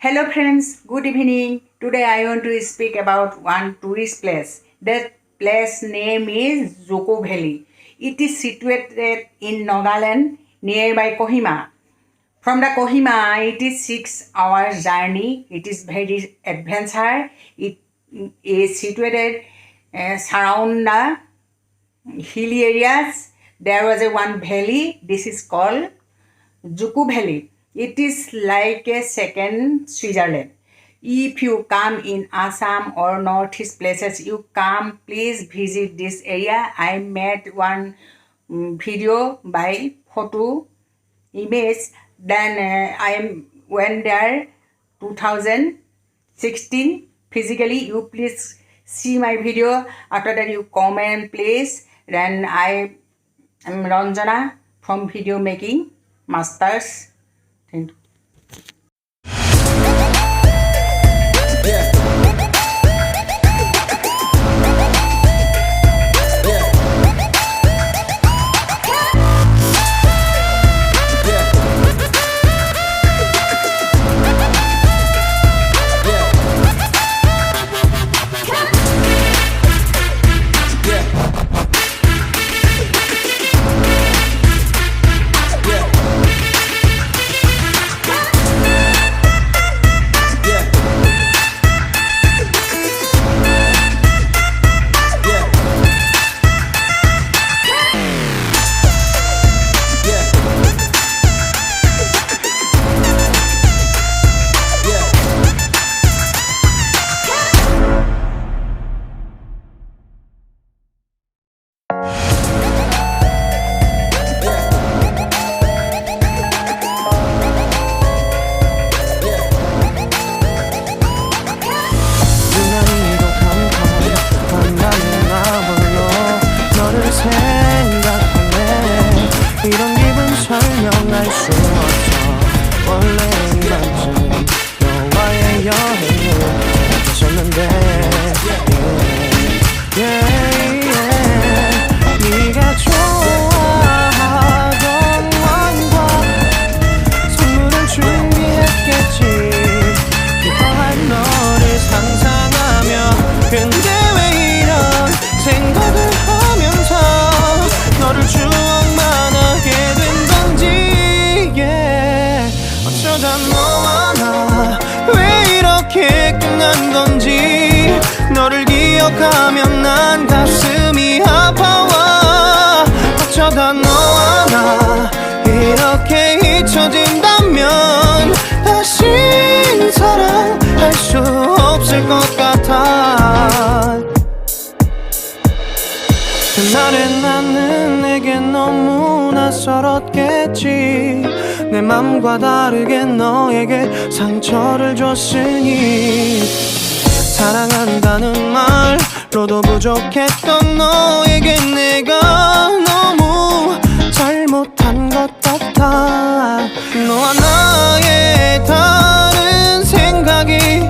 Hello friends, good evening. Today I want to speak about one tourist place. That place name is Dzoukou Valley. It is situated in Nagaland nearby Kohima. From the Kohima, it is 6 hours journey. It is very adventure. It is situated surround the hilly areas. There was one valley. This is called Dzoukou Valley. It is like a second Switzerland. If you come in Assam or northeast places, you come, please visit this area. I made one video by photo image. Then I went there 2016 physically. You please see my video. After that you comment please. Then I am Ranjana from Video Making Masters. Thank you. 이런 기분 설명할 수 없어. 원래 이만큼 너와의 여행을 하셨는데 네가 좋아하던 와인과 선물은 준비했겠지. 기뻐할 너를 상상하며 근데 왜 이런 생각을 하면서 너를 추억만 하게 된 건지 어쩌다 너와 나 왜 이렇게 끝난 건지 너를 기억하면 난 가슴이 아파와. 어쩌다 너와 나 이렇게 잊혀진다면 다시 사랑할 수 없을 것 같아. 그날의 나는 내게 너무 낯설었겠지. 내 맘과 다르게 너에게 상처를 줬으니 사랑한다는 말로도 부족했던 너에게 내가 너무 잘못한 것 같아. 너와 나의 다른 생각이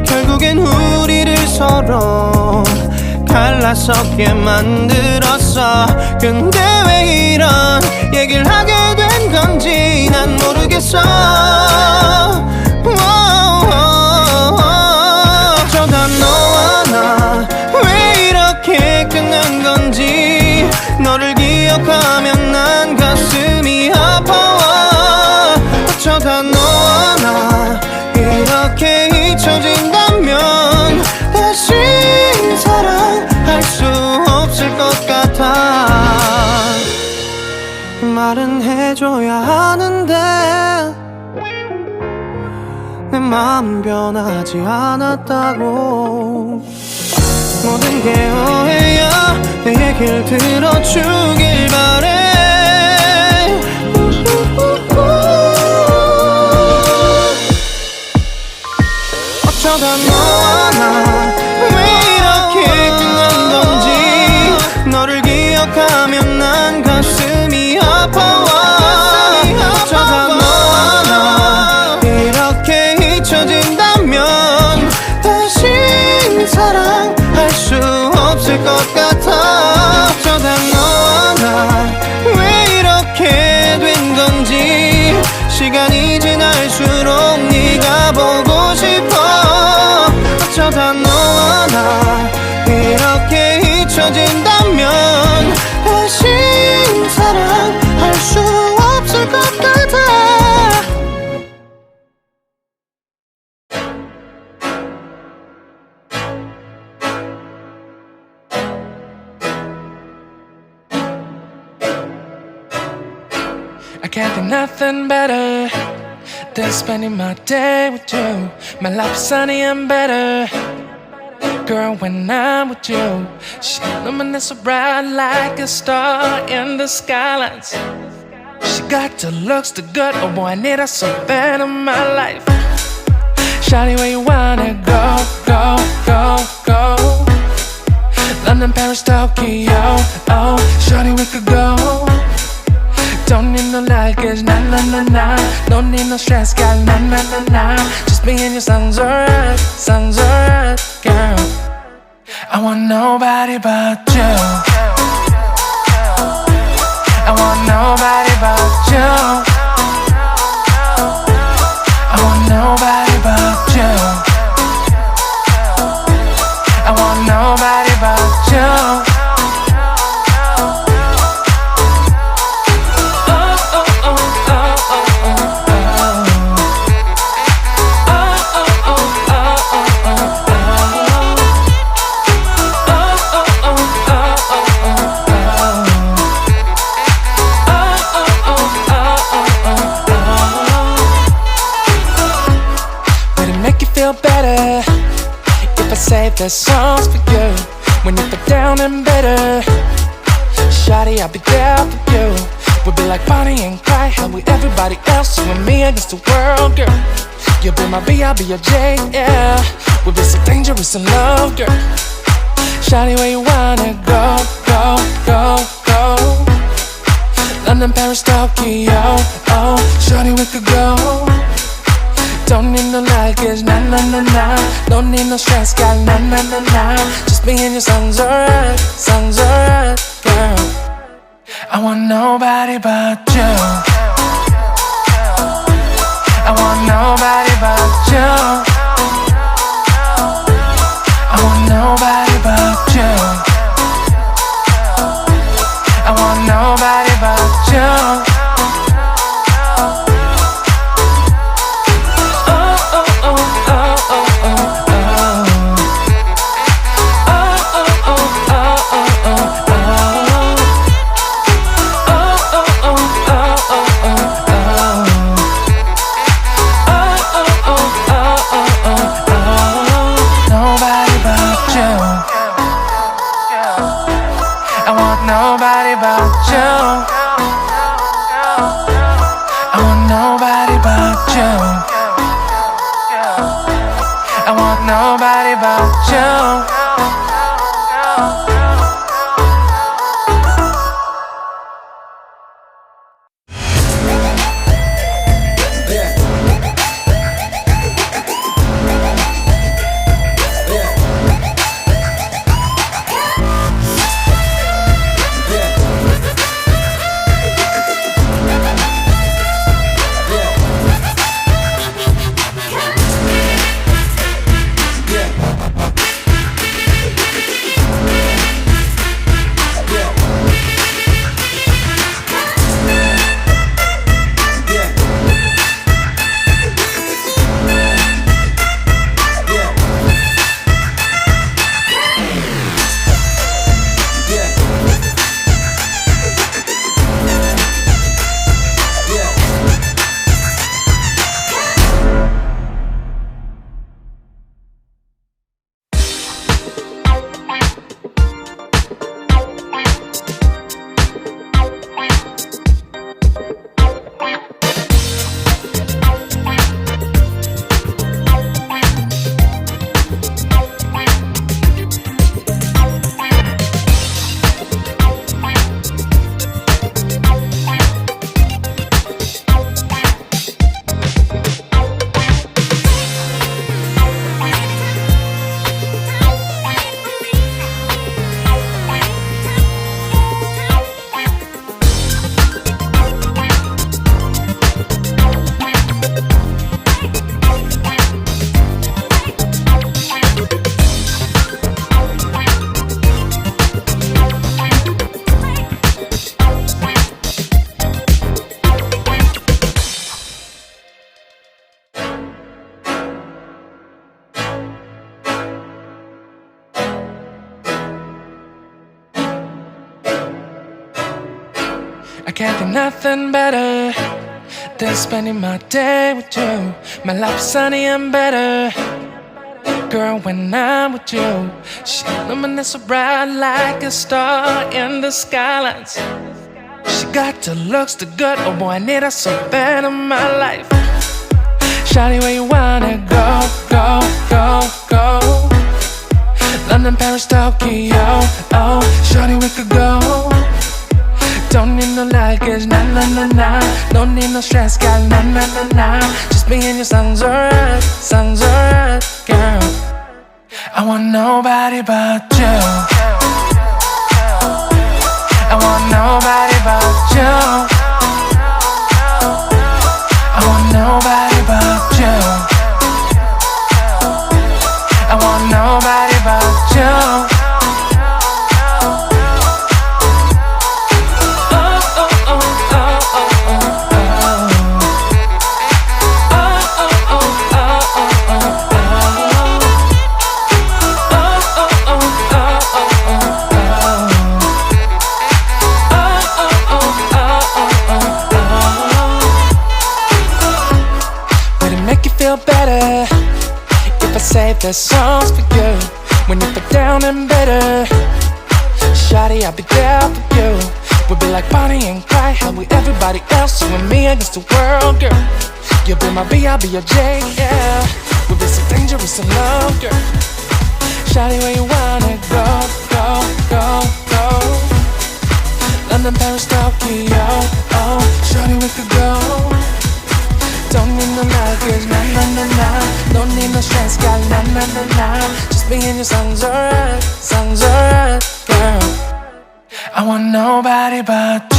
결국엔 우리를 서로 갈라서게 만들었어. 근데 왜 이런 얘기를 하게 된 건지 난 모르겠어. 어쩌다 너와 나 왜 이렇게 끝난 건지 너를 기억하면 난 가슴이 아파와. 어쩌다 너와 나 이렇게 잊혀진다면 다시 사랑할 수 없을 것 같아. 말은 해줘야 하는데 내 마음 변하지 않았다고. 모든 게 오해야. 내 얘길 들어주길 바래. 어쩌다 너와 나 너를 기억하면 난 가슴이 아파와. 어쩌다 너와 나 이렇게 잊혀진다면 다시 사랑할 수 없을 것 같아. 어쩌다 너와 없으면 다시 사랑할 수 없을 것 같아. I can't think nothing better than spending my day with you. My life is sunny and better, girl, when I'm with you. She illuminates so bright like a star in the skylines. She got the looks, the good, oh boy, I need her so bad in my life. Shawty, where you wanna go, go, go, go? London, Paris, Tokyo, oh, shawty, we could go. Don't need no luggage, nah, nah, nah, nah. Don't need no stress, girl, nah, nah, nah, nah. Just me and you sounds alright, girl. I want nobody but you. I want nobody but you. I want nobody but you. I want nobody but you. Better if I say the songs for you when you feel down and bitter. Shawty, I'll be there for you. We'll be like Bonnie and Clyde, how with everybody else, you and me against the world, girl. You'll be my B, I'll be your J, yeah. We'll be so dangerous in love, girl. Shawty, where you wanna go, go, go, go? London, Paris, Tokyo, oh, shawty, we could go. Don't need no luggage, nah, nah, nah, nah. Don't need no stress, girl, nah, nah, nah, nah. Just me and you sounds alright, girl. I want nobody but you. I want nobody but you. I want nobody but you. I want nobody but you. Nobody but you. I want nobody but you. I want nobody but you. I can't think nothing better than spending my day with you. My life's sunny and better, girl, when I'm with you. She illuminates so bright like a star in the skylines. She got the looks, the good, oh boy, I need her so bad in my life. Shawty, where you wanna go, go, go, go? London, Paris, Tokyo, oh, shawty, we could go. Don't need no luggage, nah, nah, nah, nah. Don't need no stress, girl, nah, nah, nah, nah. Just me and you sounds alright, girl. I want nobody but you. I want nobody but you. I want nobody but you. I want nobody but you. Feel better if I say the songs for you. When you feel down and bitter, shawty, I'll be there for you. We'll be like Bonnie and Clyde, how we everybody else, you and me against the world, girl. You'll be my B, I'll be your J, yeah. We'll be so dangerous in love, girl. Shawty, where you wanna go, go, go, go? London, Paris, Tokyo, oh, shawty, we could go. Don't need no luggage, nah, nah, nah, nah. Don't need no stress, girl, nah, nah, nah, nah. Just me and you sounds alright, girl. I want nobody but